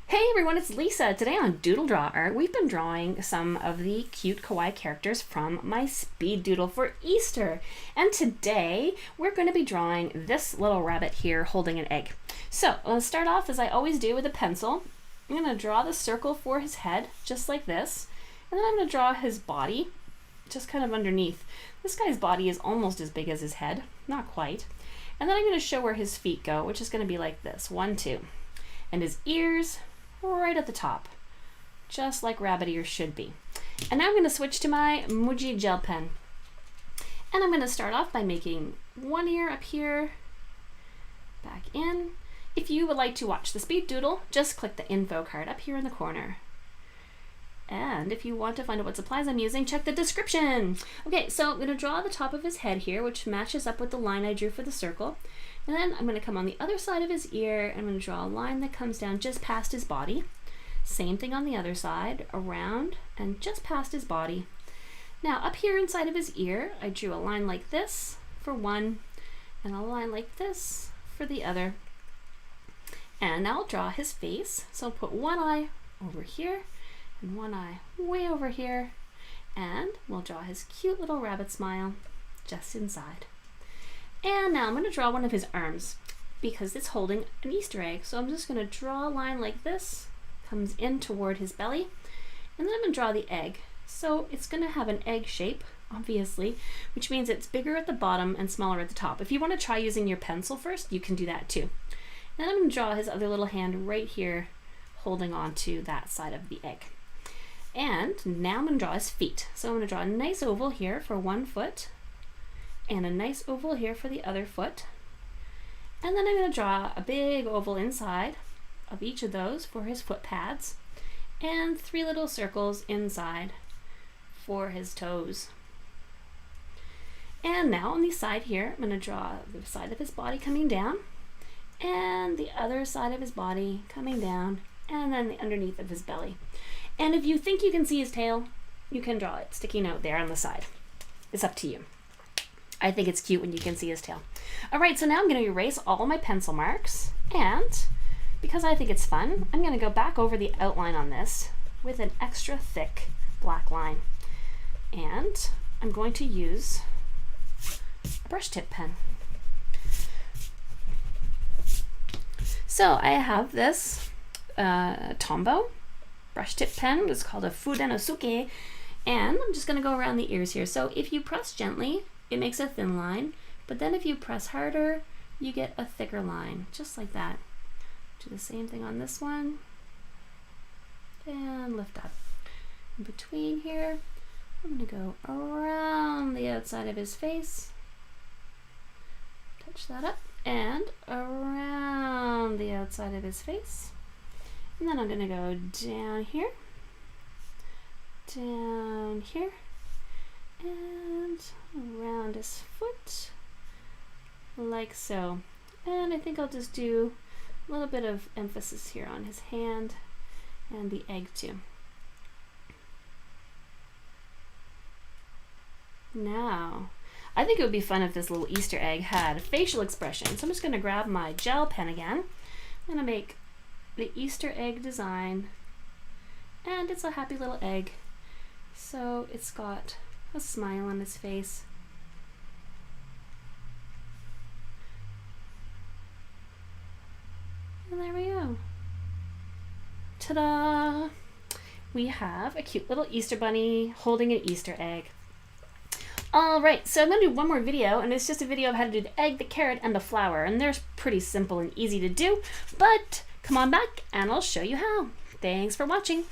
Hey everyone, it's Lisa. Today on DoodleDrawArt, we've been drawing some of the cute kawaii characters from my speed doodle for Easter. And today, we're going to be drawing this little rabbit here holding an egg. So, let's start off as I always do with a pencil. I'm going to draw the circle for his head, just like this. And then I'm going to draw his body, just kind of underneath. This guy's body is almost as big as his head, not quite. And then I'm going to show where his feet go, which is going to be like this, 1, 2. And his ears, right at the top, just like rabbit ears should be. And now I'm going to switch to my Muji gel pen. And I'm going to start off by making one ear up here, back in. If you would like to watch the speed doodle, just click the info card up here in the corner. And if you want to find out what supplies I'm using, check the description. Okay, so I'm going to draw the top of his head here, which matches up with the line I drew for the circle. And then I'm going to come on the other side of his ear, and I'm going to draw a line that comes down just past his body. Same thing on the other side, around and just past his body. Now up here inside of his ear, I drew a line like this for one, and a line like this for the other. And now I'll draw his face. So I'll put one eye over here, and one eye way over here, and we'll draw his cute little rabbit smile just inside. And now I'm going to draw one of his arms because it's holding an Easter egg. So I'm just going to draw a line like this, comes in toward his belly, and then I'm going to draw the egg. So it's going to have an egg shape, obviously, which means it's bigger at the bottom and smaller at the top. If you want to try using your pencil first, you can do that too. And then I'm going to draw his other little hand right here, holding on to that side of the egg. And now I'm going to draw his feet. So I'm going to draw a nice oval here for one foot, and a nice oval here for the other foot. And then I'm going to draw a big oval inside of each of those for his foot pads, and 3 little circles inside for his toes. And now on the side here, I'm going to draw the side of his body coming down, and the other side of his body coming down, and then the underneath of his belly. And if you think you can see his tail, you can draw it sticking out there on the side. It's up to you. I think it's cute when you can see his tail. All right, so now I'm going to erase all my pencil marks, and because I think it's fun, I'm going to go back over the outline on this with an extra thick black line. And I'm going to use a brush tip pen. So I have this Tombow brush tip pen. It's called a Fudenosuke, and I'm just going to go around the ears here. So if you press gently, it makes a thin line, but then if you press harder, you get a thicker line, just like that. Do the same thing on this one, and lift up. In between here, I'm going to go around the outside of his face, touch that up, and around the outside of his face. And then I'm going to go down here, and around his foot, like so. And I think I'll just do a little bit of emphasis here on his hand and the egg too. Now, I think it would be fun if this little Easter egg had a facial expression. So I'm just going to grab my gel pen again. I'm going to make the Easter egg design, and it's a happy little egg. So it's got a smile on his face. And there we go. Ta-da! We have a cute little Easter bunny holding an Easter egg. Alright, so I'm going to do one more video, and it's just a video of how to do the egg, the carrot, and the flower. And they're pretty simple and easy to do, but come on back and I'll show you how. Thanks for watching.